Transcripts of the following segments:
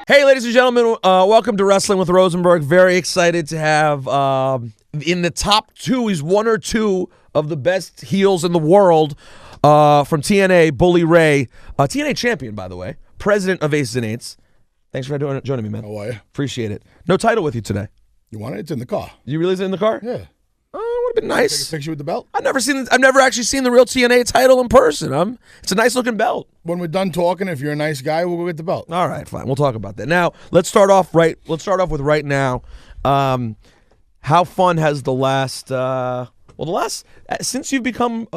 Hey, ladies and gentlemen, welcome to Wrestling with Rosenberg. Very excited to have in the top two, he's one or two of the best heels in the world from TNA, Bully Ray, TNA champion, by the way, president of Aces and Eights. Thanks for joining me, man. How are you? Appreciate it. No title with you today. You want it? It's in the car. You really is it in the car? Yeah. Oh, it would have been nice. Take a picture with the belt. I've never actually seen the real TNA title in person. It's a nice looking belt. When we're done talking, if you're a nice guy, we'll go get the belt. All right, fine. We'll talk about that. Now, let's start off with right now. How fun has since you've become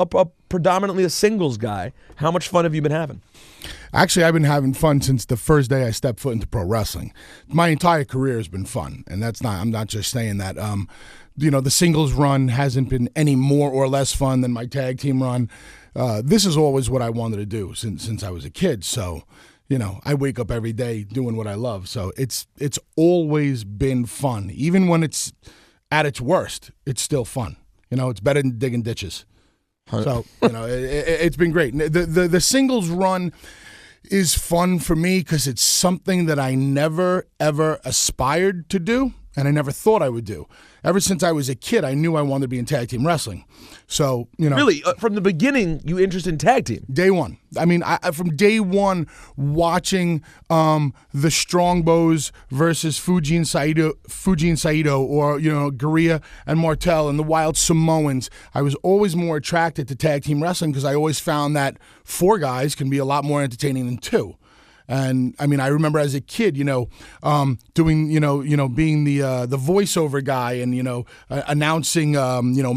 predominantly a singles guy, how much fun have you been having? Actually, I've been having fun since the first day I stepped foot into pro wrestling. My entire career has been fun, and I'm not just saying that. The singles run hasn't been any more or less fun than my tag team run. This is always what I wanted to do since I was a kid. So, I wake up every day doing what I love. So it's always been fun. Even when it's at its worst, it's still fun. It's better than digging ditches. So, it's been great. The singles run is fun for me because it's something that I never, ever aspired to do, and I never thought I would do. Ever since I was a kid, I knew I wanted to be in tag team wrestling. So, Really? From the beginning, you interested in tag team? Day one. I mean, from day one, watching the Strongbos versus Fujin Saito or, Gurria and Martel and the Wild Samoans, I was always more attracted to tag team wrestling because I always found that 4 guys can be a lot more entertaining than 2. And I mean, I remember as a kid, doing, being the voiceover guy and, announcing,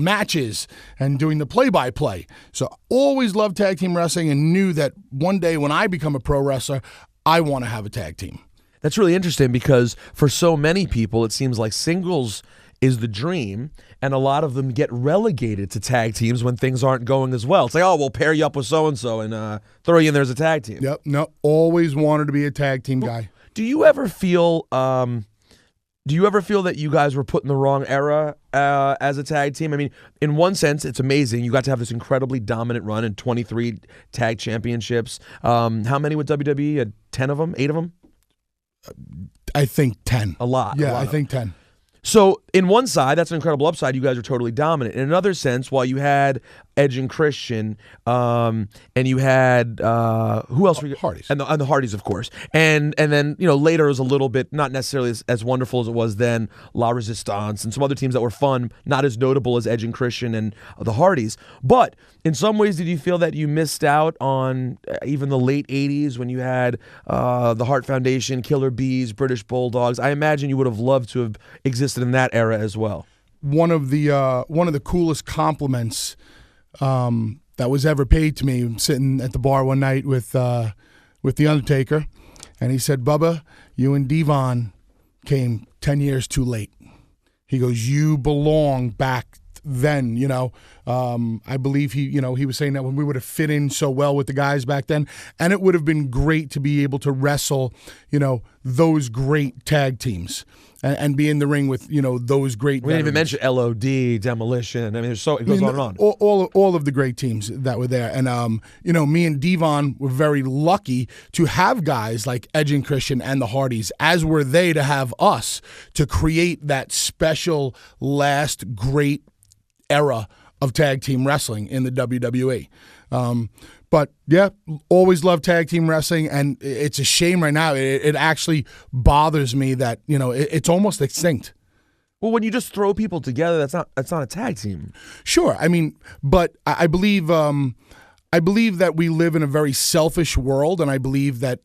matches and doing the play-by-play. So always loved tag team wrestling and knew that one day when I become a pro wrestler, I want to have a tag team. That's really interesting because for so many people, it seems like singles is the dream, and a lot of them get relegated to tag teams when things aren't going as well. It's like, oh, we'll pair you up with so-and-so and throw you in there as a tag team. Yep, no, always wanted to be a tag team guy. Do you ever feel that you guys were put in the wrong era as a tag team? I mean, in one sense, it's amazing. You got to have this incredibly dominant run in 23 tag championships. How many with WWE? 10 of them? 8 of them? I think 10. A lot. Yeah, I think 10. So, in one side, that's an incredible upside. You guys are totally dominant. In another sense, while you had Edge and Christian, and you had who else? Hardys. And the Hardys, of course. And then later it was a little bit not necessarily as wonderful as it was then. La Resistance and some other teams that were fun, not as notable as Edge and Christian and the Hardys. But in some ways, did you feel that you missed out on even the late '80s when you had the Hart Foundation, Killer Bees, British Bulldogs? I imagine you would have loved to have existed in that era as well. One of the coolest compliments that was ever paid to me, sitting at the bar one night with the Undertaker, and he said, "Bubba, you and Devon came 10 years too late." He goes, "You belong back then." I believe he was saying that when we would have fit in so well with the guys back then, and it would have been great to be able to wrestle, those great tag teams. And be in the ring with those great. We didn't even mention LOD, Demolition. I mean, it goes on and on. All of the great teams that were there, and me and Devon were very lucky to have guys like Edge and Christian and the Hardys, as were they to have us to create that special last great era of tag team wrestling in the WWE. But yeah, always loved tag team wrestling, and it's a shame right now. It actually bothers me that it's almost extinct. Well, when you just throw people together, that's not a tag team. Sure, I mean, but I believe that we live in a very selfish world, and I believe that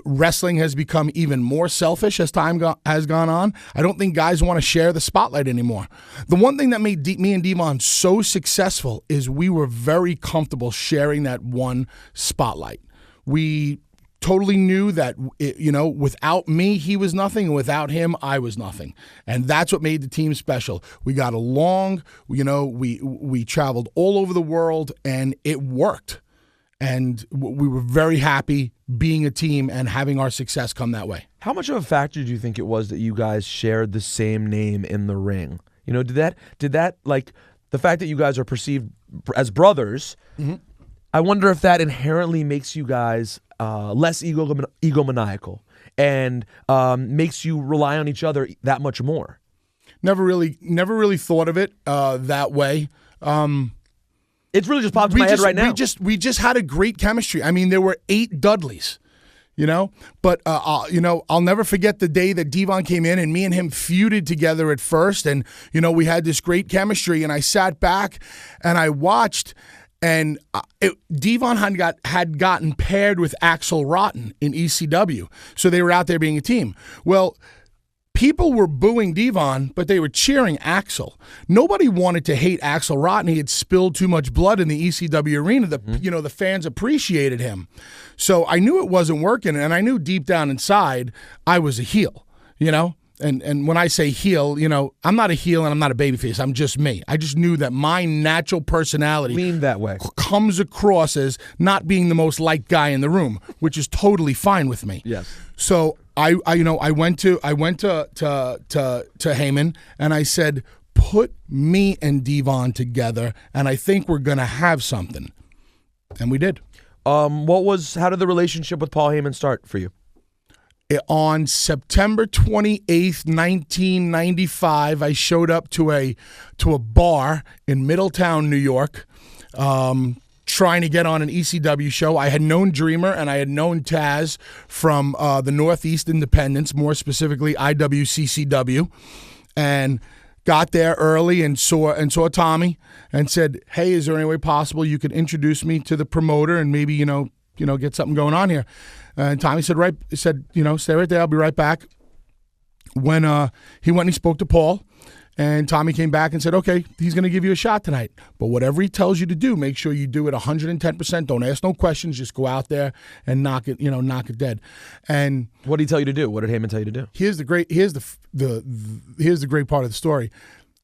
wrestling has become even more selfish as time has gone on. I don't think guys want to share the spotlight anymore. The one thing that made me and Devon so successful is we were very comfortable sharing that one spotlight. We totally knew that, without me, he was nothing, and without him, I was nothing. And that's what made the team special. We got along, we traveled all over the world, and it worked. And we were very happy being a team and having our success come that way. How much of a factor do you think it was that you guys shared the same name in the ring? Did that like the fact that you guys are perceived as brothers, I wonder if that inherently makes you guys less egomaniacal, and makes you rely on each other that much more. Never really thought of it that way. It's really just popped in my head right now. We just had a great chemistry. I mean, there were 8 Dudleys, But I'll never forget the day that Devon came in, and me and him feuded together at first, and we had this great chemistry. And I sat back and I watched, and Devon had gotten paired with Axl Rotten in ECW, so they were out there being a team. Well, people were booing Devon, but they were cheering Axl. Nobody wanted to hate Axl Rotten. He had spilled too much blood in the ECW arena. The fans appreciated him. So I knew it wasn't working, and I knew deep down inside I was a heel, And when I say heel, I'm not a heel and I'm not a babyface. I'm just me. I just knew that my natural personality lean that way comes across as not being the most liked guy in the room, which is totally fine with me. Yes. So I went to Heyman and I said, put me and Devon together, and I think we're gonna have something, and we did. How did the relationship with Paul Heyman start for you? On September 28th, 1995, I showed up to a bar in Middletown, New York, trying to get on an ECW show. I had known Dreamer and I had known Taz from the Northeast Independents, more specifically IWCCW, and got there early and saw Tommy and said, "Hey, is there any way possible you could introduce me to the promoter and maybe get something going on here?" And Tommy said, "Stay right there. I'll be right back." When he went and he spoke to Paul, and Tommy came back and said, "Okay, he's going to give you a shot tonight. But whatever he tells you to do, make sure you do it 110%. Don't ask no questions. Just go out there and knock it dead." And what did he tell you to do? What did Heyman tell you to do? Here's the great part of the story.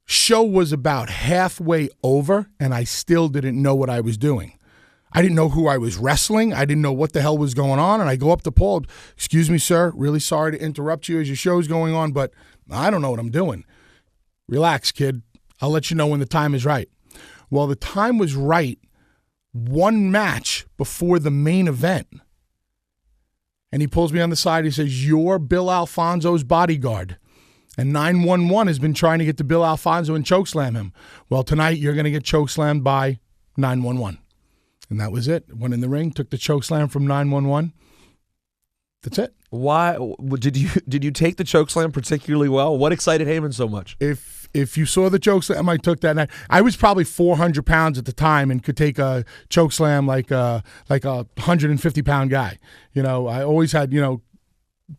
Show was about halfway over, and I still didn't know what I was doing. I didn't know who I was wrestling. I didn't know what the hell was going on. And I go up to Paul, "Excuse me, sir. Really sorry to interrupt you as your show's going on, but I don't know what I'm doing." "Relax, kid. I'll let you know when the time is right." Well, the time was right one match before the main event. And he pulls me on the side. He says, "You're Bill Alfonso's bodyguard. And 911 has been trying to get to Bill Alfonso and chokeslam him. Well, tonight you're going to get chokeslammed by 911. And that was it. Went in the ring, took the chokeslam from 911. That's it. Why did you take the chokeslam particularly well? What excited Heyman so much? If you saw the chokeslam I took that night, I was probably 400 pounds at the time and could take a chokeslam like a 150-pound guy. I always had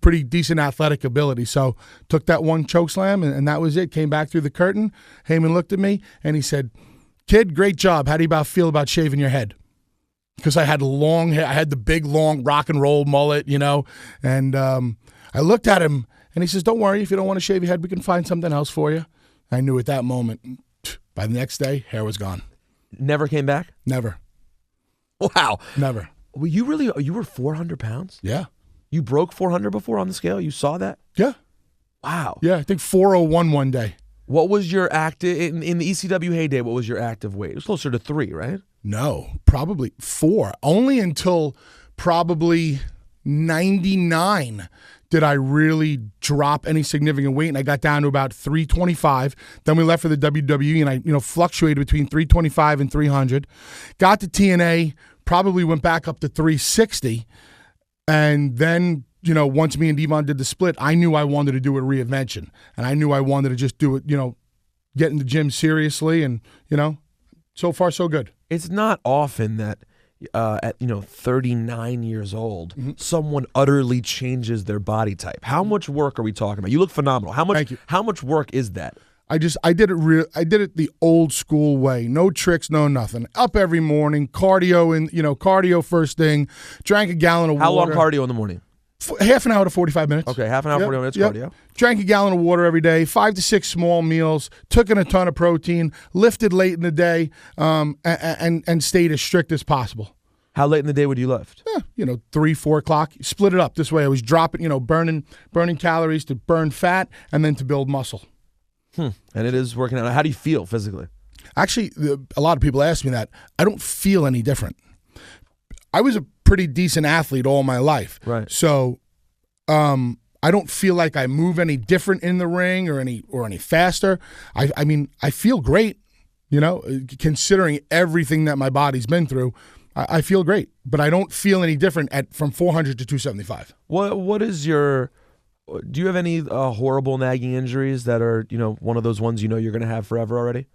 pretty decent athletic ability. So took that one chokeslam and that was it. Came back through the curtain. Heyman looked at me and he said, "Kid, great job. How do you feel about shaving your head?" Because I had long hair. I had the big, long rock and roll mullet, And I looked at him, and he says, "Don't worry. If you don't want to shave your head, we can find something else for you." I knew at that moment, by the next day, hair was gone. Never came back? Never. Wow. Never. Well, you were 400 pounds? Yeah. You broke 400 before on the scale? You saw that? Yeah. Wow. Yeah, I think 401 one day. What was your active, in the ECW heyday, what was your active weight? It was closer to 3, right? No, probably 4. Only until probably 99 did I really drop any significant weight, and I got down to about 325. Then we left for the WWE, and I fluctuated between 325 and 300. Got to TNA, probably went back up to 360, and then once me and Devon did the split, I knew I wanted to do a reinvention, and I knew I wanted to just do it, get in the gym seriously, and so far so good. It's not often that at 39 years old, someone utterly changes their body type. How much work are we talking about? You look phenomenal. Thank you. How much work is that? I did it the old school way. No tricks, no nothing. Up every morning, cardio first thing. Drank a gallon of water. How long cardio in the morning? Half an hour to 45 minutes. Okay, half an hour, 40 minutes cardio. Drank a gallon of water every day, 5 to 6 small meals, took in a ton of protein, lifted late in the day, and stayed as strict as possible. How late in the day would you lift? 3, 4 o'clock. Split it up this way. I was dropping, burning calories to burn fat and then to build muscle. And it is working out. How do you feel physically? Actually, a lot of people ask me that. I don't feel any different. I was a pretty decent athlete all my life. Right. So I don't feel like I move any different in the ring or any faster. I mean, I feel great, considering everything that my body's been through. I feel great, but I don't feel any different from 400 to 275. What is your? Do you have any horrible nagging injuries that are one of those ones you're going to have forever already?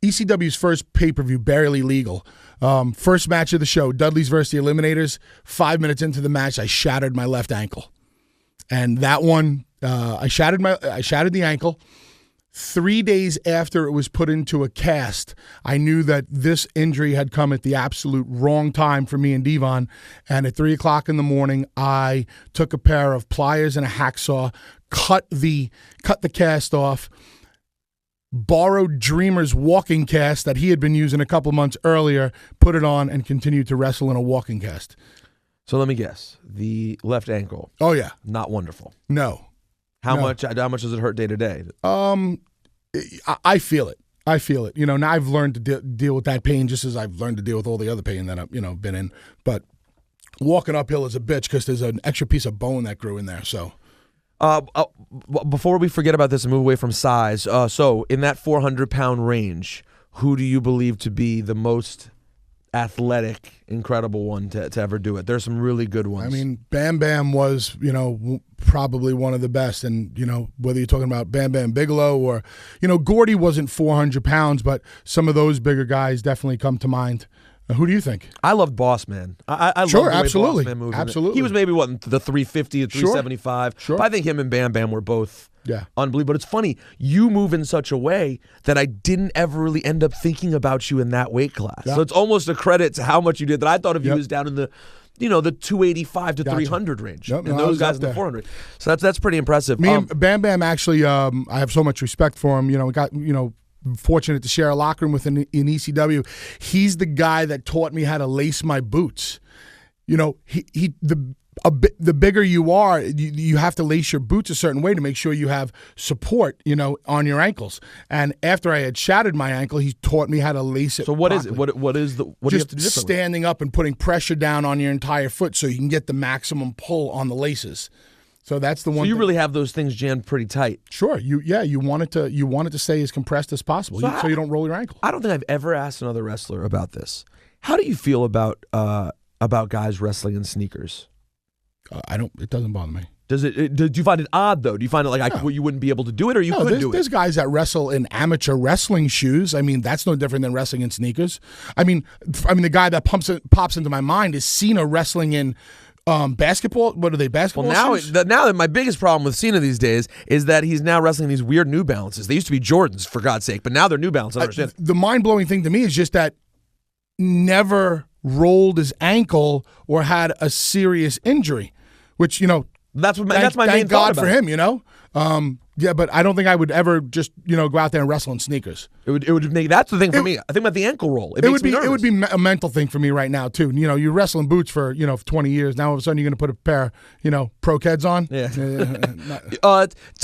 ECW's first pay-per-view, Barely Legal. First match of the show, Dudley's versus the Eliminators. 5 minutes into the match, I shattered my left ankle. And that one, I shattered the ankle. 3 days after it was put into a cast, I knew that this injury had come at the absolute wrong time for me and Devon. And at 3 o'clock in the morning, I took a pair of pliers and a hacksaw, cut the cast off, borrowed Dreamer's walking cast that he had been using a couple months earlier, put it on, and continued to wrestle in a walking cast. So let me guess. The left ankle. Oh, yeah. Not wonderful. No. How much does it hurt day to day? I feel it. Now I've learned to deal with that pain just as I've learned to deal with all the other pain that I've been in. But walking uphill is a bitch because there's an extra piece of bone that grew in there. So before we forget about this and move away from size, so in that 400-pound range, who do you believe to be the most athletic, incredible one to ever do it? There's some really good ones. I mean, Bam Bam was, probably one of the best. And, whether you're talking about Bam Bam Bigelow or, Gordy wasn't 400 pounds, but some of those bigger guys definitely come to mind. Who do you think? I loved Boss Man. I sure, loved the way absolutely. Boss Man moved. Absolutely. He was maybe, the 350 to 375. Sure. But I think him and Bam Bam were both unbelievable. But it's funny, you move in such a way that I didn't ever really end up thinking about you in that weight class. Yeah. So it's almost a credit to how much you did that I thought of you as down in the the 285 to 300 range. Yep, and those guys in the 400. So that's pretty impressive. Me and Bam Bam actually, I have so much respect for him. We got, fortunate to share a locker room with in ECW. He's the guy that taught me how to lace my boots. The bigger you are, you have to lace your boots a certain way to make sure you have support, on your ankles. And after I had shattered my ankle, he taught me how to lace it. So what properly. is it? What is the? What just do you have to do standing up and putting pressure down on your entire foot so you can get the maximum pull on the laces. So that's the one. So you really have those things jammed pretty tight. Sure. You want it to stay as compressed as possible, so you don't roll your ankle. I don't think I've ever asked another wrestler about this. How do you feel about guys wrestling in sneakers? It doesn't bother me. Do you find it odd though? Do you find it you wouldn't be able to do it, or you couldn't do it? There's guys that wrestle in amateur wrestling shoes. I mean, that's no different than wrestling in sneakers. I mean, the guy that pops into my mind is Cena wrestling in basketball. What are they, basketball shoes? Now my biggest problem with Cena these days is that he's now wrestling these weird New Balances. They used to be Jordans, for God's sake, but now they're New Balance. I understand. The mind-blowing thing to me is just that never rolled his ankle or had a serious injury, which, that's my main thank thought God for him, but I don't think I would ever just, go out there and wrestle in sneakers. It would make, that's the thing for me. I think about the ankle roll. It makes me nervous. It would be a mental thing for me right now too. You wrestle in boots for, for 20 years. Now all of a sudden you're going to put a pair, pro Keds on. Yeah.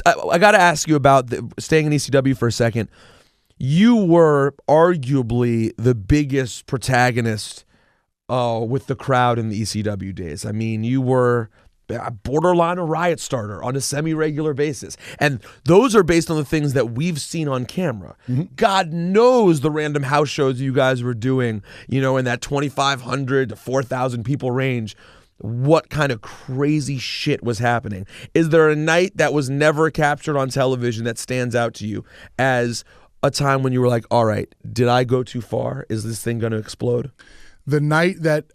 I got to ask you about staying in ECW for a second. You were arguably the biggest protagonist with the crowd in the ECW days. I mean, you were borderline a riot starter on a semi-regular basis. And those are based on the things that we've seen on camera. Mm-hmm. God knows the random house shows you guys were doing, in that 2,500 to 4,000 people range. What kind of crazy shit was happening? Is there a night that was never captured on television that stands out to you as a time when you were like, all right, did I go too far? Is this thing going to explode? The night that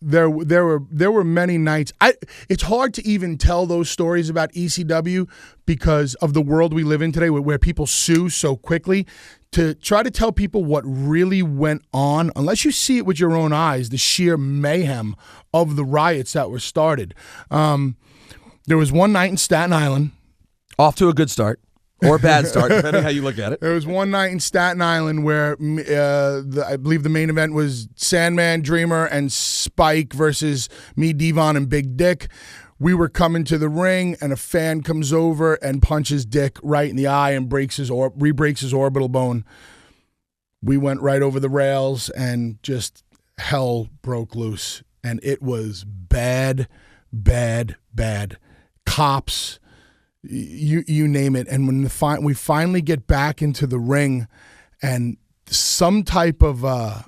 there were many nights. It's hard to even tell those stories about ECW because of the world we live in today, where people sue so quickly. To try to tell people what really went on, unless you see it with your own eyes, the sheer mayhem of the riots that were started. There was one night in Staten Island. Off to a good start. Or a bad start, depending how you look at it. There was one night in Staten Island where I believe the main event was Sandman, Dreamer, and Spike versus me, Devon, and Big Dick. We were coming to the ring, and a fan comes over and punches Dick right in the eye and re-breaks his orbital bone. We went right over the rails and just hell broke loose, and it was bad, bad, bad. Cops, you name it. And when we finally get back into the ring, and some type of a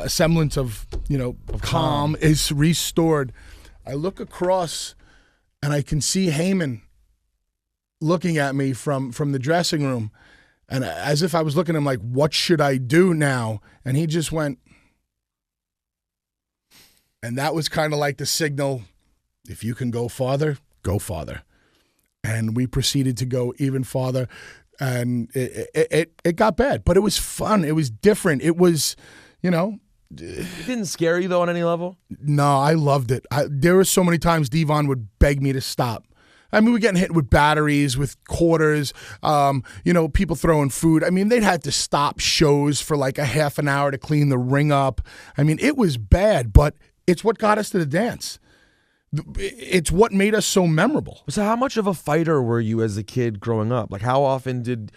semblance of calm is restored, I look across and I can see Heyman looking at me from the dressing room, and as if I was looking at him like, what should I do now? And he just went, and that was kind of like the signal, if you can go farther, go farther. And we proceeded to go even farther, and it got bad, but it was fun. It was different. It was, It didn't scare you, though, on any level? No, I loved it. There were so many times Devon would beg me to stop. I mean, we're getting hit with batteries, with quarters, people throwing food. I mean, they'd have to stop shows for like a half an hour to clean the ring up. I mean, it was bad, but it's what got us to the dance. It's what made us so memorable. So how much of a fighter were you as a kid growing up? Like, how often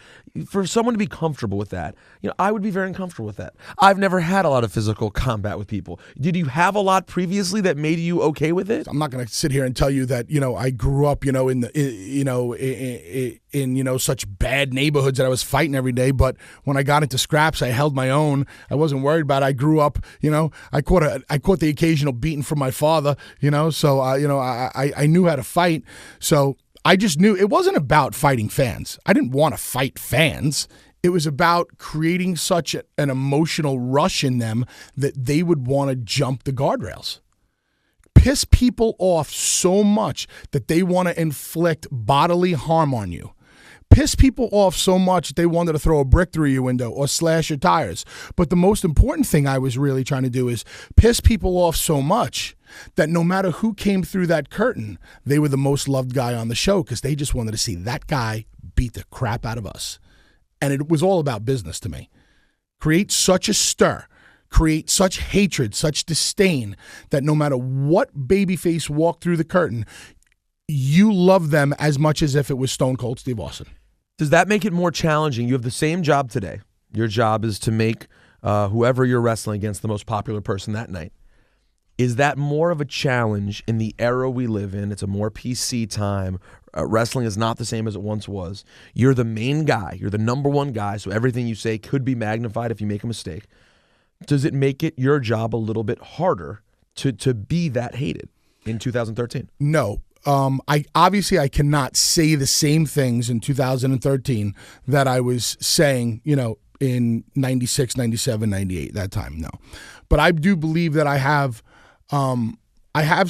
for someone to be comfortable with that, I would be very uncomfortable with that. I've never had a lot of physical combat with people. Did you have a lot previously that made you okay with it? I'm not going to sit here and tell you that, I grew up, in such bad neighborhoods that I was fighting every day. But when I got into scraps, I held my own. I wasn't worried about it. I grew up, I caught the occasional beating from my father, so I knew how to fight. So I just knew it wasn't about fighting fans. I didn't want to fight fans. It was about creating such an emotional rush in them that they would want to jump the guardrails. Piss people off so much that they want to inflict bodily harm on you. Piss people off so much that they wanted to throw a brick through your window or slash your tires. But the most important thing I was really trying to do is piss people off so much that no matter who came through that curtain, they were the most loved guy on the show because they just wanted to see that guy beat the crap out of us. And it was all about business to me. Create such a stir, create such hatred, such disdain that no matter what babyface walked through the curtain, you love them as much as if it was Stone Cold Steve Austin. Does that make it more challenging? You have the same job today. Your job is to make whoever you're wrestling against the most popular person that night. Is that more of a challenge in the era we live in? It's a more PC time. Wrestling is not the same as it once was. You're the main guy. You're the number one guy, so everything you say could be magnified if you make a mistake. Does it make it your job a little bit harder to be that hated in 2013? No. I cannot say the same things in 2013 that I was saying, in 96, 97, 98, that time. No. But I do believe that I have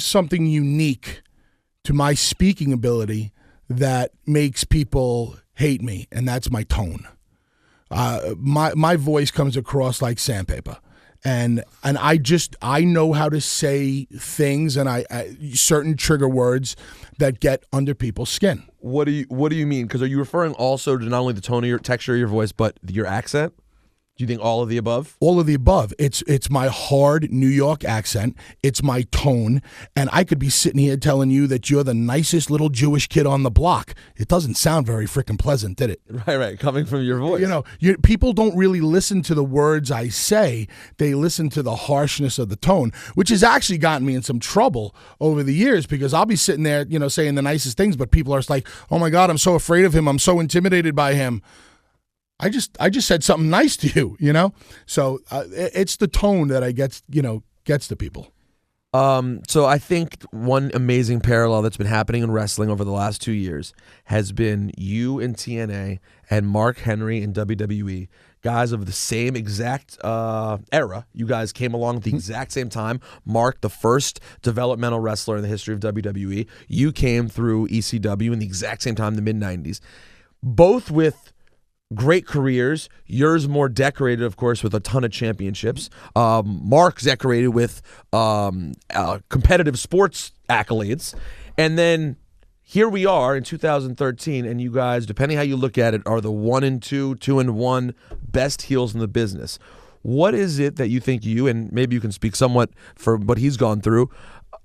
something unique to my speaking ability that makes people hate me, and that's my tone. My voice comes across like sandpaper. And I know how to say things and I certain trigger words that get under people's skin. What do you mean? Because are you referring also to not only the tone of your texture of your voice, but your accent? Do you think all of the above? All of the above. It's my hard New York accent. It's my tone. And I could be sitting here telling you that you're the nicest little Jewish kid on the block. It doesn't sound very freaking pleasant, did it? Right. Coming from your voice. People don't really listen to the words I say. They listen to the harshness of the tone, which has actually gotten me in some trouble over the years because I'll be sitting there, saying the nicest things, but people are just like, oh my God, I'm so afraid of him. I'm so intimidated by him. I just said something nice to you, So it's the tone that gets to people. So I think one amazing parallel that's been happening in wrestling over the last 2 years has been you in TNA and Mark Henry in WWE, guys of the same exact era. You guys came along at the exact same time. Mark, the first developmental wrestler in the history of WWE. You came through ECW in the exact same time, the mid-90s. Both with great careers. Yours more decorated, of course, with a ton of championships. Mark's decorated with competitive sports accolades. And then here we are in 2013, and you guys, depending how you look at it, are the 1-2, 2-1 best heels in the business. What is it that you think and maybe you can speak somewhat for what he's gone through,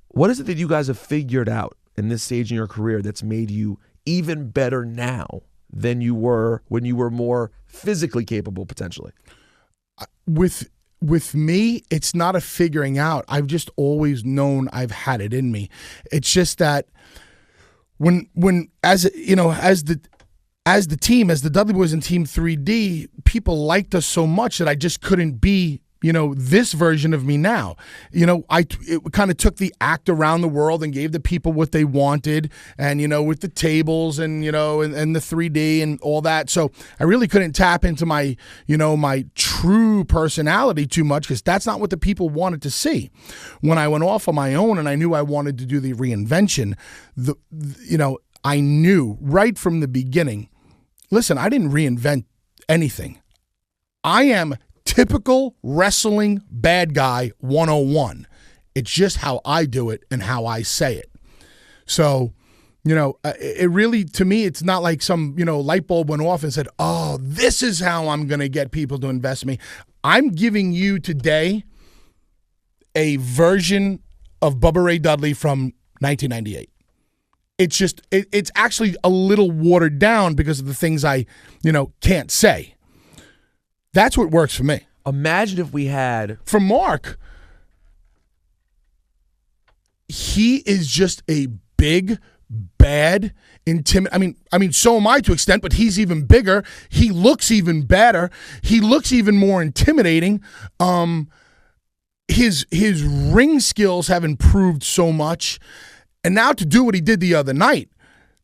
what is it that you guys have figured out in this stage in your career that's made you even better now than you were when you were more physically capable, potentially? With me, it's not a figuring out. I've just always known I've had it in me. It's just that when as the team, as the Dudley Boys in Team 3D, people liked us so much that I just couldn't be, this version of me now. It kind of took the act around the world and gave the people what they wanted, and, with the tables and, and the 3D and all that. So I really couldn't tap into my, my true personality too much, because that's not what the people wanted to see. When I went off on my own and I knew I wanted to do the reinvention, I knew right from the beginning, listen, I didn't reinvent anything. I am typical wrestling bad guy 101. It's just how I do it and how I say it. So, it really, to me, it's not like some, light bulb went off and said, oh, this is how I'm going to get people to invest in me. I'm giving you today a version of Bubba Ray Dudley from 1998. It's just, it's actually a little watered down because of the things I, can't say. That's what works for me. Imagine if we had... For Mark, he is just a big, bad, intimidating... I mean, so am I to an extent, but he's even bigger. He looks even better. He looks even more intimidating. His ring skills have improved so much. And now to do what he did the other night,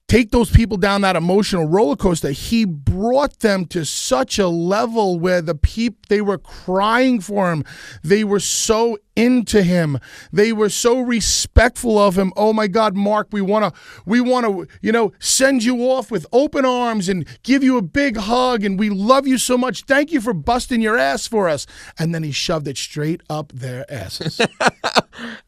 take those people down that emotional roller coaster, he brought them to such a level where they were crying for him. They were so into him. They were so respectful of him. Oh my God, Mark, we want to, send you off with open arms and give you a big hug, and we love you so much. Thank you for busting your ass for us. And then he shoved it straight up their asses.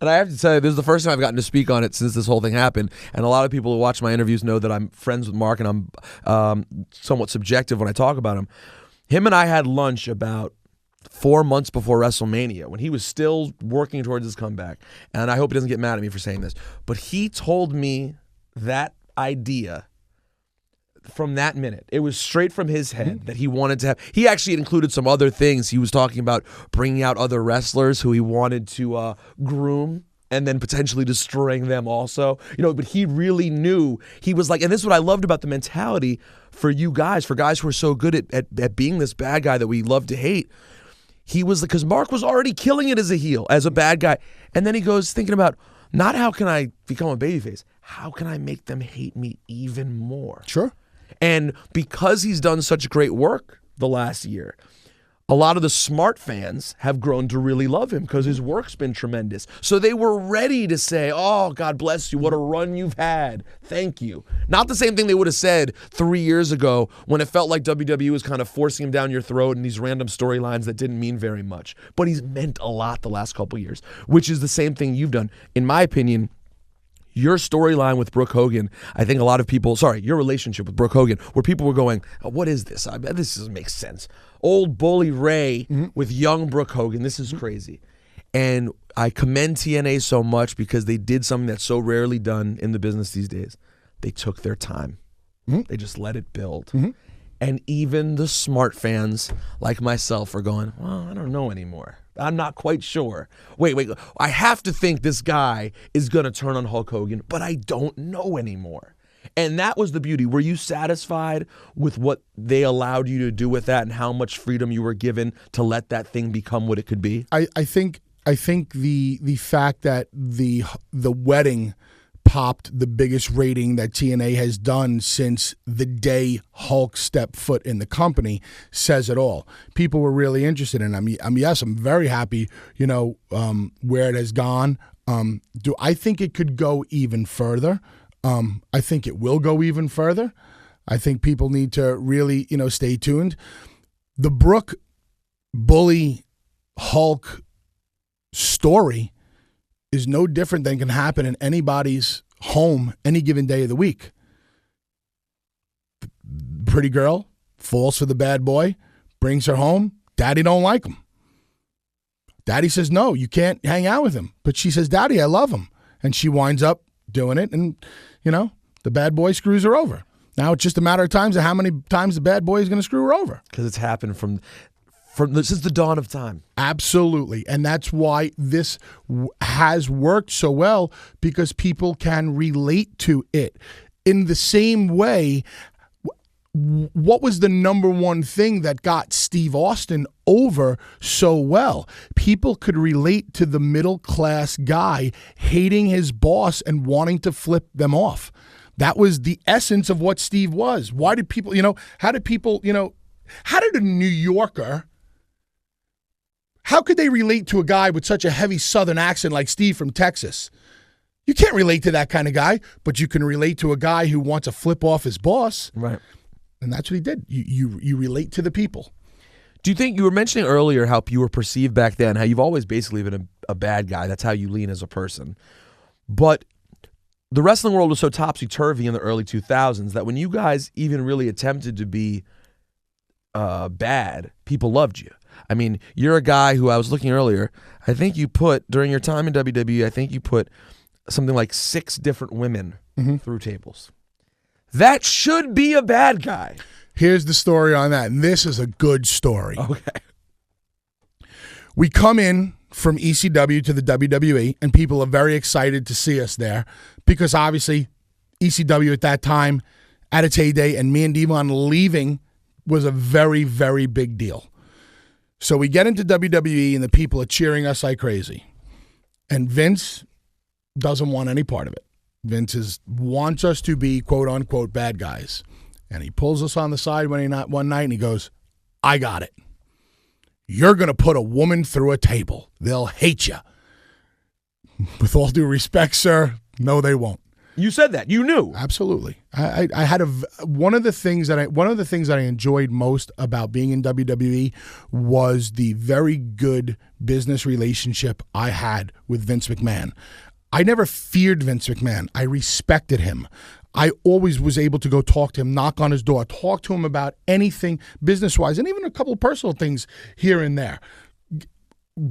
And I have to tell you, this is the first time I've gotten to speak on it since this whole thing happened. And a lot of people who watch my interviews know that I'm friends with Mark, and I'm somewhat subjective when I talk about him. Him and I had lunch about 4 months before WrestleMania, when he was still working towards his comeback. And I hope he doesn't get mad at me for saying this, but he told me that idea from that minute. It was straight from his head that he wanted to have. He actually included some other things. He was talking about bringing out other wrestlers who he wanted to groom and then potentially destroying them also. But he really knew. He was like, and this is what I loved about the mentality for you guys, for guys who are so good at being this bad guy that we love to hate. He was, because Mark was already killing it as a heel, as a bad guy. And then he goes thinking about, not how can I become a babyface, how can I make them hate me even more? Sure. And because he's done such great work the last year, a lot of the smart fans have grown to really love him because his work's been tremendous. So they were ready to say, oh, God bless you, what a run you've had. Thank you. Not the same thing they would have said 3 years ago when it felt like WWE was kind of forcing him down your throat in these random storylines that didn't mean very much. But he's meant a lot the last couple years, which is the same thing you've done. In my opinion, your storyline with Brooke Hogan, I think a lot of people, your relationship with Brooke Hogan, where people were going, oh, what is this? This doesn't make sense. Old Bully Ray with young Brooke Hogan, this is crazy. And I commend TNA so much because they did something that's so rarely done in the business these days. They took their time. They just let it build. And even the smart fans like myself are going, well, I don't know anymore. I'm not quite sure. Wait. I have to think this guy is going to turn on Hulk Hogan, but I don't know anymore. And that was the beauty. Were you satisfied with what they allowed you to do with that and how much freedom you were given to let that thing become what it could be? I think the fact that the wedding popped the biggest rating that TNA has done since the day Hulk stepped foot in the company says it all. People were really interested in it. Yes, I'm very happy, where it has gone. Do I think it could go even further? I think it will go even further. I think people need to really, stay tuned. The Brooke Bully Hulk story is no different than can happen in anybody's home any given day of the week. Pretty girl falls for the bad boy, brings her home. Daddy don't like him. Daddy says, no, you can't hang out with him. But she says, Daddy, I love him. And she winds up doing it, and, the bad boy screws her over. Now it's just a matter of time of how many times the bad boy is going to screw her over. Because it's happened from since the dawn of time. Absolutely. And that's why this has worked so well, because people can relate to it. In the same way, what was the number one thing that got Steve Austin over so well? People could relate to the middle-class guy hating his boss and wanting to flip them off. That was the essence of what Steve was. Why did people, how did a New Yorker, how could they relate to a guy with such a heavy Southern accent like Steve from Texas? You can't relate to that kind of guy, but you can relate to a guy who wants to flip off his boss. Right. And that's what he did. You relate to the people. Do you think, you were mentioning earlier how you were perceived back then, how you've always basically been a bad guy. That's how you lean as a person. But the wrestling world was so topsy-turvy in the early 2000s that when you guys even really attempted to be bad, people loved you. I mean, you're a guy who, I was looking earlier, I think you put, during your time in WWE, I think you put something like 6 different women through tables. That should be a bad guy. Here's the story on that, and this is a good story. Okay. We come in from ECW to the WWE, and people are very excited to see us there because obviously ECW at that time, at its heyday, and me and Devon leaving was a very, very big deal. So we get into WWE, and the people are cheering us like crazy. And Vince doesn't want any part of it. Vince wants us to be, quote-unquote, bad guys. And he pulls us on the side one night, and he goes, I got it. You're going to put a woman through a table. They'll hate you. With all due respect, sir, no, they won't. You said that. You knew. Absolutely. I had one of the things that I enjoyed most about being in WWE was the very good business relationship I had with Vince McMahon. I never feared Vince McMahon. I respected him. I always was able to go talk to him, knock on his door, talk to him about anything business-wise, and even a couple of personal things here and there.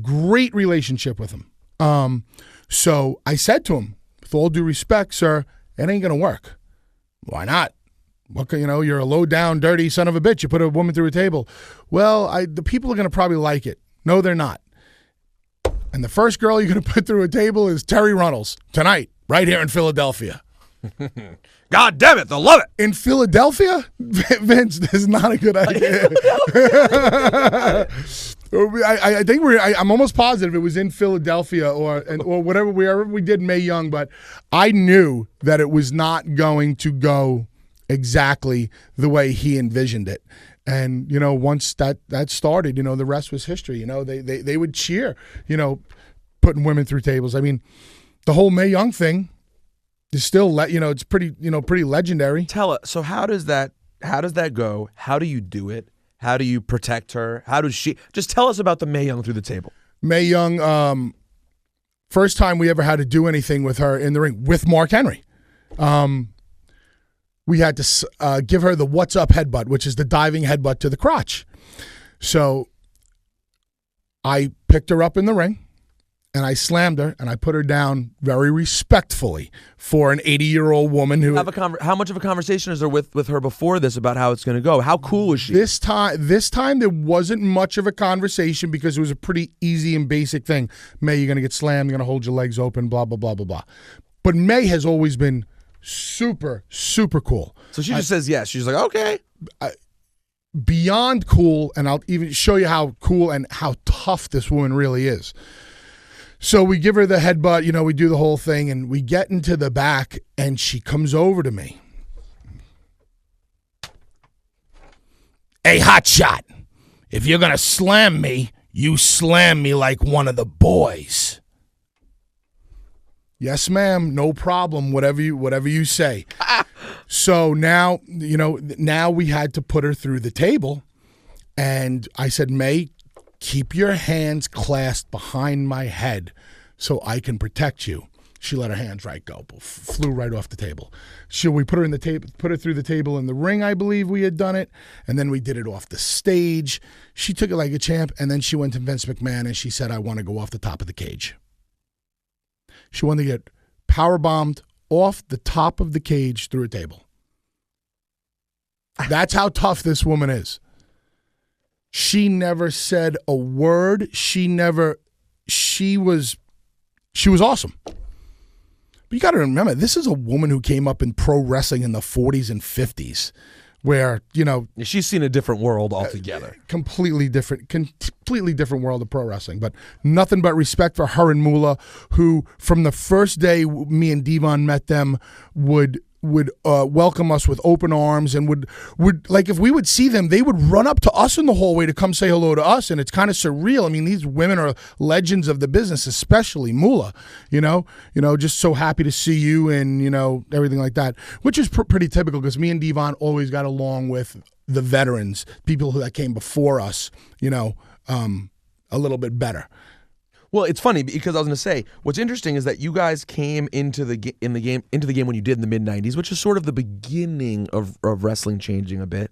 Great relationship with him. So I said to him, with all due respect, sir, it ain't going to work. Why not? You're a low-down, dirty son of a bitch. You put a woman through a table. Well, the people are going to probably like it. No, they're not. And the first girl you're going to put through a table is Terry Runnels tonight, right here in Philadelphia. God damn it, they'll love it. In Philadelphia? Vince, that's not a good idea. I think I'm almost positive it was in Philadelphia or wherever we did Mae Young, but I knew that it was not going to go exactly the way he envisioned it. And, once that started, the rest was history. They would cheer, putting women through tables. I mean, the whole Mae Young thing is still, it's pretty legendary. Tell us, so how does that go? How do you do it? How do you protect her? How does she, just tell us about the Mae Young through the table. Mae Young, first time we ever had to do anything with her in the ring with Mark Henry. We had to give her the what's up headbutt, which is the diving headbutt to the crotch. So I picked her up in the ring, and I slammed her, and I put her down very respectfully for an 80-year-old woman who... How much of a conversation is there with her before this about how it's going to go? How cool is she? This time there wasn't much of a conversation because it was a pretty easy and basic thing. Mae, you're going to get slammed, you're going to hold your legs open, blah, blah, blah, blah, blah. But Mae has always been super, super cool. So she just says yes. She's like, okay. Beyond cool, and I'll even show you how cool and how tough this woman really is. So we give her the headbutt, we do the whole thing, and we get into the back, and she comes over to me. Hey, hotshot, if you're going to slam me, you slam me like one of the boys. Yes, ma'am, no problem, whatever you say. So now, now we had to put her through the table, and I said, Mae, keep your hands clasped behind my head so I can protect you. She let her hands go, flew right off the table. We put her through the table in the ring, I believe we had done it, and then we did it off the stage. She took it like a champ, and then she went to Vince McMahon and she said, I want to go off the top of the cage. She wanted to get powerbombed off the top of the cage through a table. That's how tough this woman is. She never said a word. She was awesome. But you got to remember, this is a woman who came up in pro wrestling in the 40s and 50s, where, she's seen a different world altogether. Completely different world of pro wrestling. But nothing but respect for her and Moolah, who from the first day me and Devon met them would welcome us with open arms, and would like, if we would see them, they would run up to us in the hallway to come say hello to us, and it's kind of surreal. I mean, these women are legends of the business, especially Moolah. Just so happy to see you, and everything like that, which is pretty typical, because me and Devon always got along with the veterans, people that came before us, a little bit better. Well, it's funny because I was going to say, what's interesting is that you guys came into the game when you did in the mid-90s, which is sort of the beginning of wrestling changing a bit.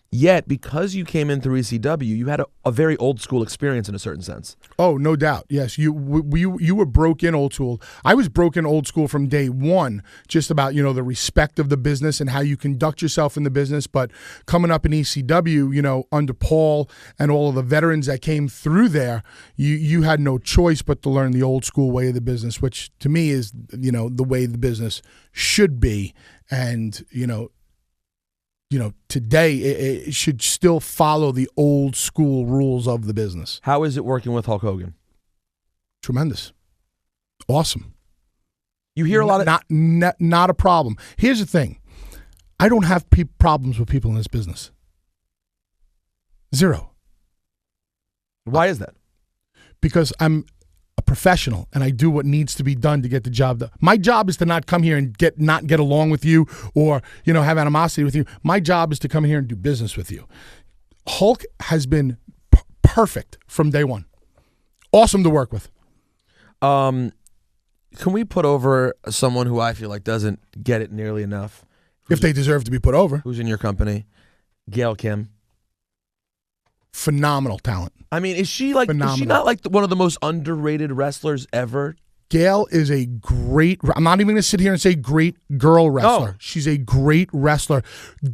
Yet, because you came in through ECW, you had a very old school experience in a certain sense. Oh, no doubt. Yes, you were broke in old school. I was broken old school from day one, just about the respect of the business and how you conduct yourself in the business. But coming up in ECW, under Paul and all of the veterans that came through there, you had no choice but to learn the old school way of the business, which to me is the way the business should be. And today it should still follow the old school rules of the business. How is it working with Hulk Hogan? Tremendous. Awesome. You hear a lot of... Not a problem. Here's the thing. I don't have problems with people in this business. Zero. Why is that? Because I'm a professional and I do what needs to be done to get the job done. My job is to not come here and not get along with you, or have animosity with you. My job is to come here and do business with you. Hulk has been perfect from day one. Awesome to work with. Can we put over someone who I feel like doesn't get it nearly enough? If they deserve to be put over. Who's in your company? Gail Kim. Phenomenal talent. I mean, is she not like one of the most underrated wrestlers ever? Gail is a great, I'm not even going to sit here and say great girl wrestler. No. She's a great wrestler.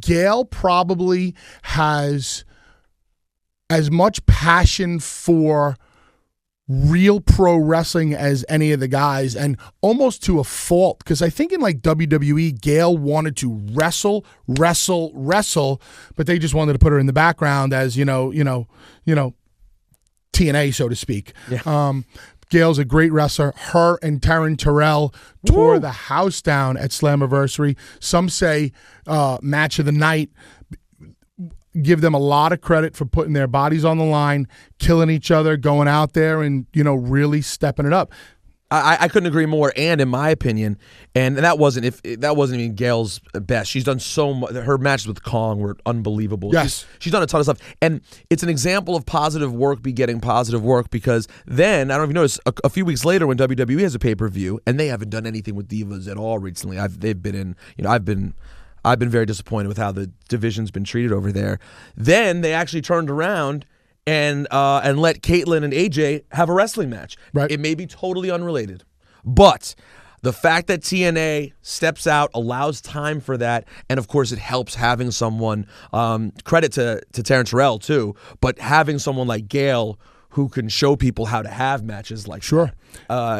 Gail probably has as much passion for real pro wrestling as any of the guys, and almost to a fault, because I think in like WWE, Gail wanted to wrestle, but they just wanted to put her in the background as TNA, so to speak. Yeah. Gail's a great wrestler. Her and Taryn Terrell tore the house down at Slammiversary. Some say match of the night. Give them a lot of credit for putting their bodies on the line, killing each other, going out there and, really stepping it up. I couldn't agree more. And in my opinion, and that wasn't even Gail's best. She's done so much. Her matches with Kong were unbelievable. Yes. She's done a ton of stuff. And it's an example of positive work begetting positive work, because then, I don't know if you noticed, a few weeks later when WWE has a pay-per-view, and they haven't done anything with Divas at all recently. They've been in, I've been very disappointed with how the division's been treated over there. Then they actually turned around and let Caitlyn and AJ have a wrestling match. Right. It may be totally unrelated, but the fact that TNA steps out allows time for that, and of course it helps having someone. Credit to Taryn Terrell too, but having someone like Gail who can show people how to have matches like that,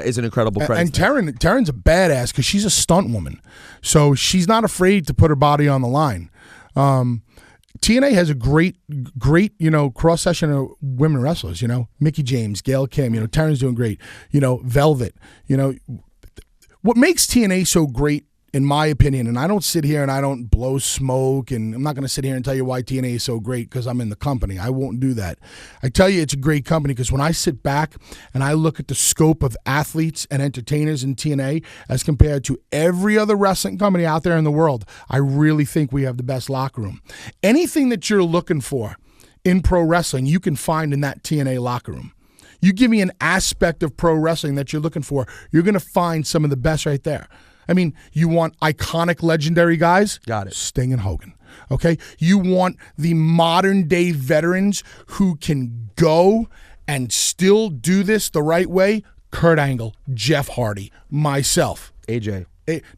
is an incredible credit. And Taryn's a badass because she's a stunt woman. So she's not afraid to put her body on the line. TNA has a great, cross-section of women wrestlers, Mickie James, Gail Kim, Taryn's doing great, Velvet, What makes TNA so great, in my opinion, and I don't sit here and I don't blow smoke, and I'm not going to sit here and tell you why TNA is so great because I'm in the company. I won't do that. I tell you it's a great company because when I sit back and I look at the scope of athletes and entertainers in TNA as compared to every other wrestling company out there in the world, I really think we have the best locker room. Anything that you're looking for in pro wrestling, you can find in that TNA locker room. You give me an aspect of pro wrestling that you're looking for, you're going to find some of the best right there. I mean, you want iconic, legendary guys? Got it. Sting and Hogan. Okay? You want the modern-day veterans who can go and still do this the right way? Kurt Angle, Jeff Hardy, myself. AJ.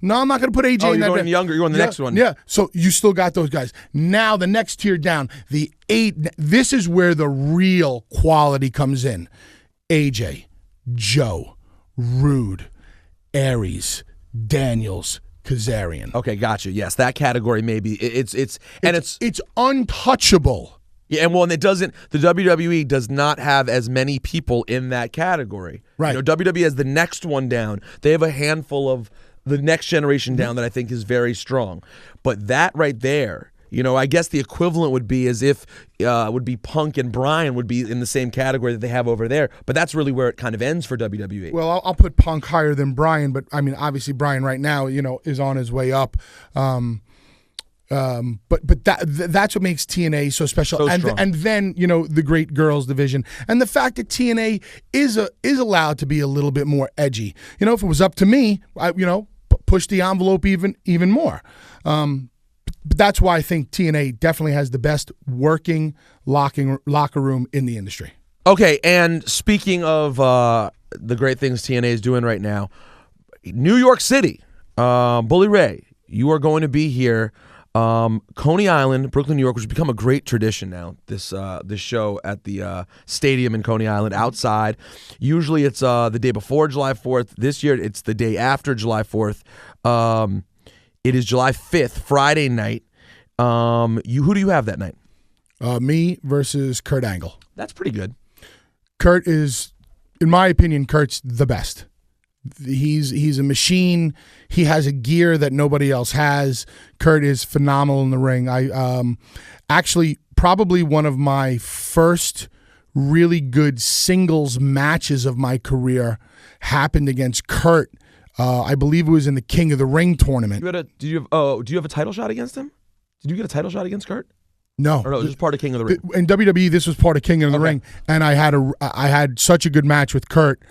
No, I'm not going to put AJ Oh, in you're that. going younger. You're on the next one. Yeah. So you still got those guys. Now the next tier down, the 8. This is where the real quality comes in. AJ, Joe, Rude, Aries, Daniels, Kazarian. Okay, gotcha. Yes, that category maybe it's untouchable. Yeah, and it doesn't. The WWE does not have as many people in that category. Right. WWE has the next one down. They have a handful of the next generation down that I think is very strong. But that right there, I guess the equivalent would be as if would be Punk and Bryan would be in the same category that they have over there. But that's really where it kind of ends for WWE. Well, I'll put Punk higher than Bryan, but I mean, obviously Bryan right now, is on his way up. But that's what makes TNA so special, So and strong. and then the great girls division, and the fact that TNA is allowed to be a little bit more edgy. If it was up to me, I push the envelope even more. But that's why I think TNA definitely has the best working locker room in the industry. Okay, and speaking of the great things TNA is doing right now, New York City, Bully Ray, you are going to be here. Coney Island, Brooklyn, New York, which has become a great tradition now. This show at the stadium in Coney Island, outside. Usually it's the day before July 4th. This year it's the day after July 4th. It is July 5th, Friday night. Who do you have that night? Me versus Kurt Angle. That's pretty good. Kurt is, in my opinion, Kurt's the best. He's a machine. He has a gear that nobody else has. Kurt is phenomenal in the ring. I actually probably one of my first really good singles matches of my career happened against Kurt. I believe it was in the King of the Ring tournament. Do you have a title shot against him? Did you get a title shot against Kurt? No. Or no, it was just part of King of the Ring. In WWE, this was part of King of the Ring, and I had such a good match with Kurt.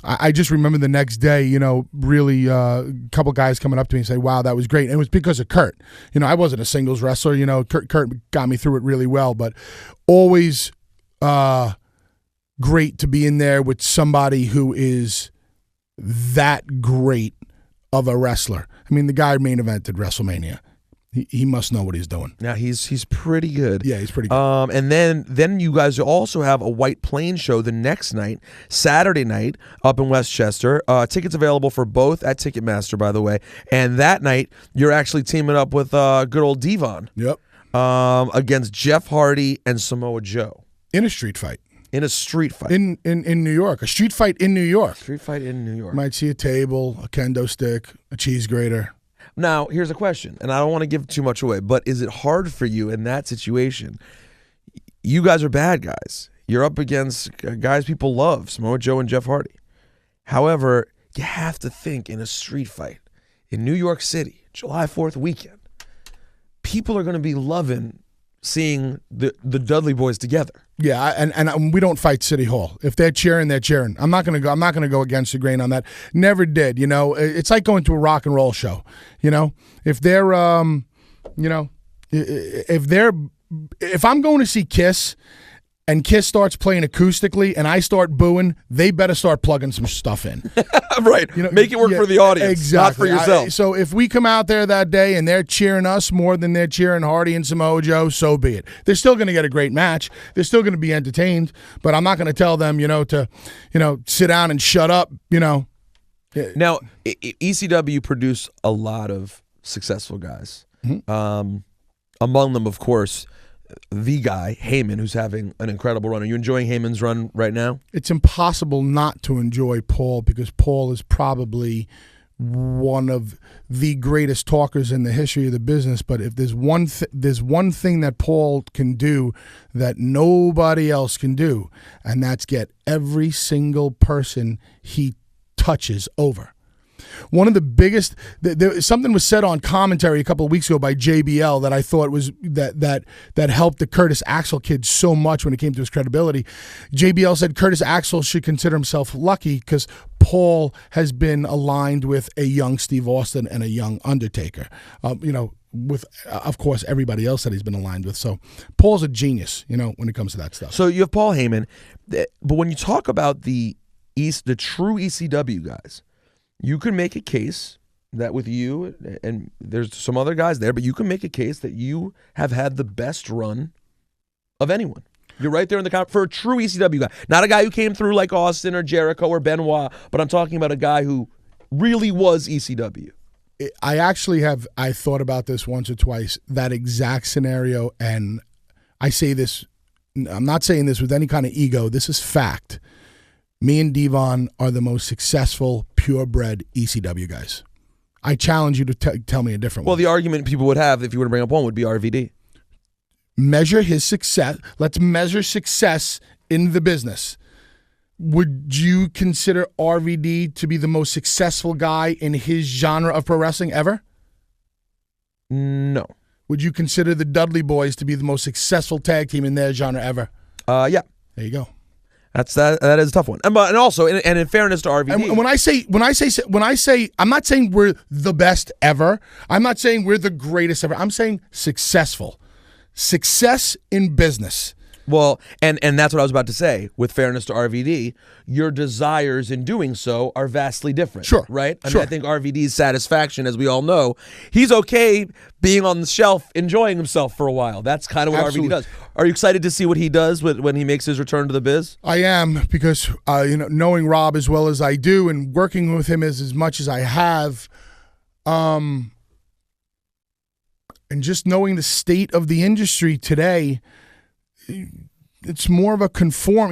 I just remember the next day, really a couple guys coming up to me and say, wow, that was great. And it was because of Kurt. I wasn't a singles wrestler. Kurt got me through it really well, but always great to be in there with somebody who is that great of a wrestler. I mean, the guy main evented WrestleMania. He must know what he's doing. Yeah, he's pretty good. Yeah, he's pretty good. And then you guys also have a White Plains show the next night, Saturday night, up in Westchester. Tickets available for both at Ticketmaster, by the way. And that night, you're actually teaming up with good old Devon. Yep. Against Jeff Hardy and Samoa Joe. In a street fight. In a street fight. In New York. A street fight in New York. Street fight in New York. Might see a table, a kendo stick, a cheese grater. Now, here's a question, and I don't want to give too much away, but is it hard for you in that situation? You guys are bad guys. You're up against guys people love, Samoa Joe and Jeff Hardy. However, you have to think in a street fight in New York City, July 4th weekend, people are going to be loving seeing the Dudley boys together. Yeah, and we don't fight City Hall. If they're cheering, they're cheering. I'm not gonna go against the grain on that. Never did. It's like going to a rock and roll show. If they're if I'm going to see Kiss and Kiss starts playing acoustically and I start booing, they better start plugging some stuff in. Right. Make it work for the audience, exactly. not for yourself. So if we come out there that day and they're cheering us more than they're cheering Hardy and Samoa Joe, so be it. They're still going to get a great match. They're still going to be entertained, but I'm not going to tell them, to sit down and shut up, Now, ECW produced a lot of successful guys. Mm-hmm. Among them, of course, the guy, Heyman, who's having an incredible run. Are you enjoying Heyman's run right now? It's impossible not to enjoy Paul because Paul is probably one of the greatest talkers in the history of the business. But if there's one thing that Paul can do that nobody else can do, and that's get every single person he touches over. One of the biggest, something was said on commentary a couple of weeks ago by JBL that I thought was that helped the Curtis Axel kid so much when it came to his credibility. JBL said Curtis Axel should consider himself lucky because Paul has been aligned with a young Steve Austin and a young Undertaker. With of course everybody else that he's been aligned with. So Paul's a genius, when it comes to that stuff. So you have Paul Heyman, but when you talk about the true ECW guys, You could make a case that with you, and there's some other guys there, but you can make a case that you have had the best run of anyone. You're right there in the for a true ECW guy. Not a guy who came through like Austin or Jericho or Benoit, but I'm talking about a guy who really was ECW. I thought about this once or twice, that exact scenario, and I say this, I'm not saying this with any kind of ego, this is fact. Me and Devon are the most successful, purebred ECW guys. I challenge you to tell me a different one. Well, the argument people would have, if you were to bring up one, would be RVD. Measure his success. Let's measure success in the business. Would you consider RVD to be the most successful guy in his genre of pro wrestling ever? No. Would you consider the Dudley Boys to be the most successful tag team in their genre ever? Yeah. There you go. That is a tough one. And also, and in fairness to RVD, and when I say, I'm not saying we're the best ever. I'm not saying we're the greatest ever. I'm saying successful. Success in business. Well, and that's what I was about to say. With fairness to RVD, your desires in doing so are vastly different. Sure. Right? I sure. mean, I think RVD's satisfaction, as we all know, he's okay being on the shelf, enjoying himself for a while. That's kind of what Absolutely. RVD does. Are you excited to see what he does when he makes his return to the biz? I am, because knowing Rob as well as I do and working with him as much as I have, and just knowing the state of the industry today, it's more of a conform.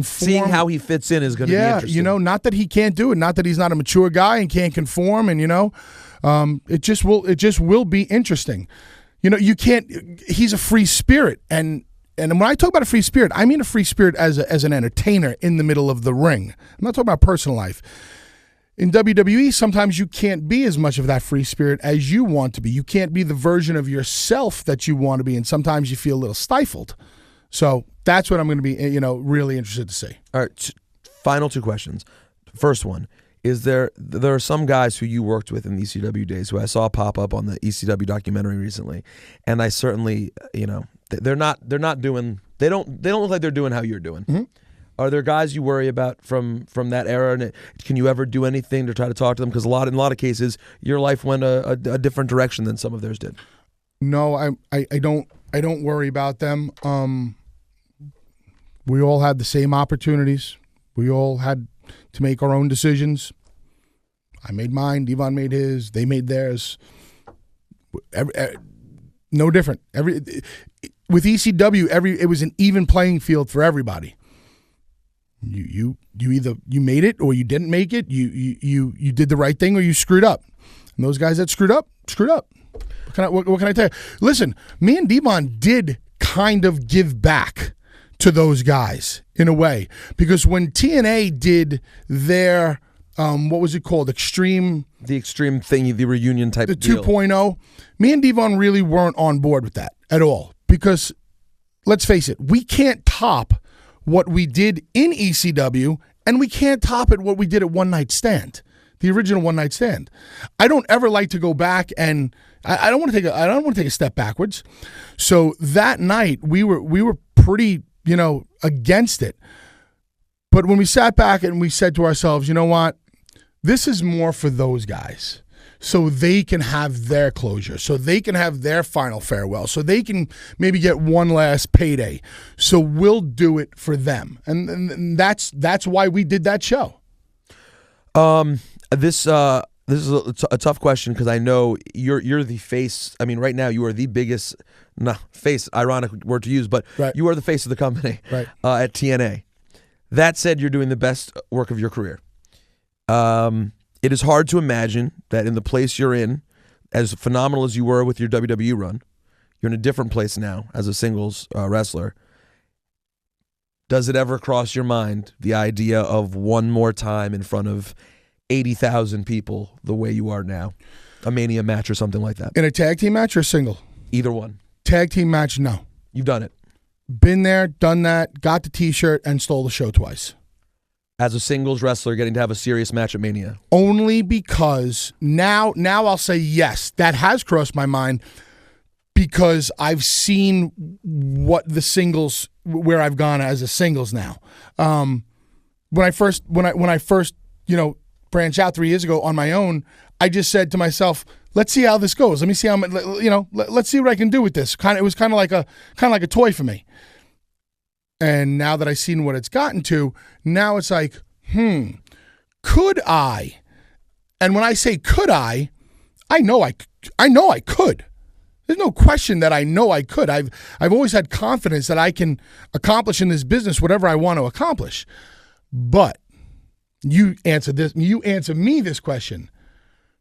Seeing how he fits in is going to be interesting. Not that he can't do it, not that he's not a mature guy and can't conform, and it just will be interesting. You can't. He's a free spirit, and when I talk about a free spirit, I mean a free spirit as an entertainer in the middle of the ring. I'm not talking about personal life. In WWE, sometimes you can't be as much of that free spirit as you want to be. You can't be the version of yourself that you want to be, and sometimes you feel a little stifled. So that's what I'm going to be, really interested to see. All right, final two questions. First one is there are some guys who you worked with in the ECW days who I saw pop up on the ECW documentary recently, and I certainly, they don't look like they're doing how you're doing. Mm-hmm. Are there guys you worry about from that era? And can you ever do anything to try to talk to them? Because in a lot of cases, your life went a different direction than some of theirs did. No, I don't worry about them. We all had the same opportunities. We all had to make our own decisions. I made mine. Devon made his. They made theirs. No different. With ECW, it was an even playing field for everybody. You either you made it or you didn't make it. You did the right thing or you screwed up. And those guys that screwed up. What can I tell you? Listen, me and Devon did kind of give back to those guys in a way, because when TNA did their what was it called? The extreme thing, the reunion type the deal. 2.0, me and Devon really weren't on board with that at all, because let's face it, we can't top what we did in ECW, and we can't top it what we did at One Night Stand, the original One Night Stand. I don't ever like to go back, and I don't want to take a step backwards. So that night we were pretty against it. But when we sat back and we said to ourselves, you know what, this is more for those guys, so they can have their closure, so they can have their final farewell, so they can maybe get one last payday. So we'll do it for them, and that's why we did that show. This is a tough question, because I know you're the face. I mean, right now you are the biggest face. Ironic word to use, but right. You are the face of the company right. At TNA. That said, you're doing the best work of your career. It is hard to imagine that in the place you're in, as phenomenal as you were with your WWE run, you're in a different place now as a singles wrestler. Does it ever cross your mind the idea of one more time in front of 80,000 people the way you are now? A Mania match or something like that? In a tag team match or single? Either one. Tag team match, no. You've done it. Been there, done that, got the t-shirt, and stole the show twice. As a singles wrestler, getting to have a serious match at Mania? Only because now I'll say yes, that has crossed my mind, because I've seen what the singles, where I've gone as a singles now. When I first branch out 3 years ago on my own, I just said to myself, let's see how this goes. Let me see how, let's see what I can do with this. It was kind of like a toy for me. And now that I've seen what it's gotten to, now it's like, could I? And when I say could I know I could. There's no question that I know I could. I've always had confidence that I can accomplish in this business whatever I want to accomplish. But you answer me this question.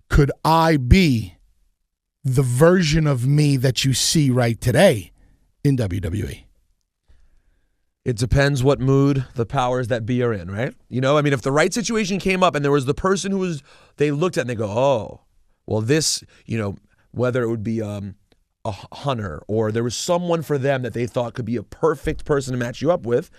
Could I be the version of me that you see right today in WWE? It depends what mood the powers that be are in, right? If the right situation came up and there was the person they looked at and they go, oh, well, this, whether it would be a hunter or there was someone for them that they thought could be a perfect person to match you up with,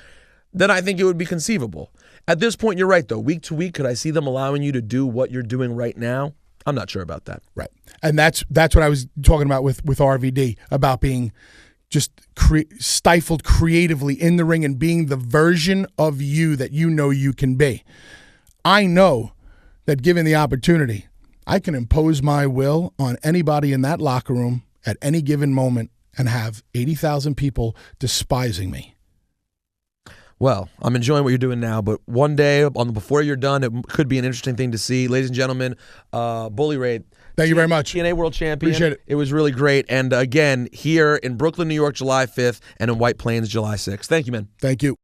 then I think it would be conceivable. At this point, you're right, though. Week to week, could I see them allowing you to do what you're doing right now? I'm not sure about that. Right. And that's what I was talking about with RVD, about being just stifled creatively in the ring and being the version of you that you know you can be. I know that given the opportunity, I can impose my will on anybody in that locker room at any given moment and have 80,000 people despising me. Well, I'm enjoying what you're doing now, but one day, before you're done, it could be an interesting thing to see. Ladies and gentlemen, Bully Ray. Thank you very much. TNA World Champion. Appreciate it. It was really great. And again, here in Brooklyn, New York, July 5th, and in White Plains, July 6th. Thank you, man. Thank you.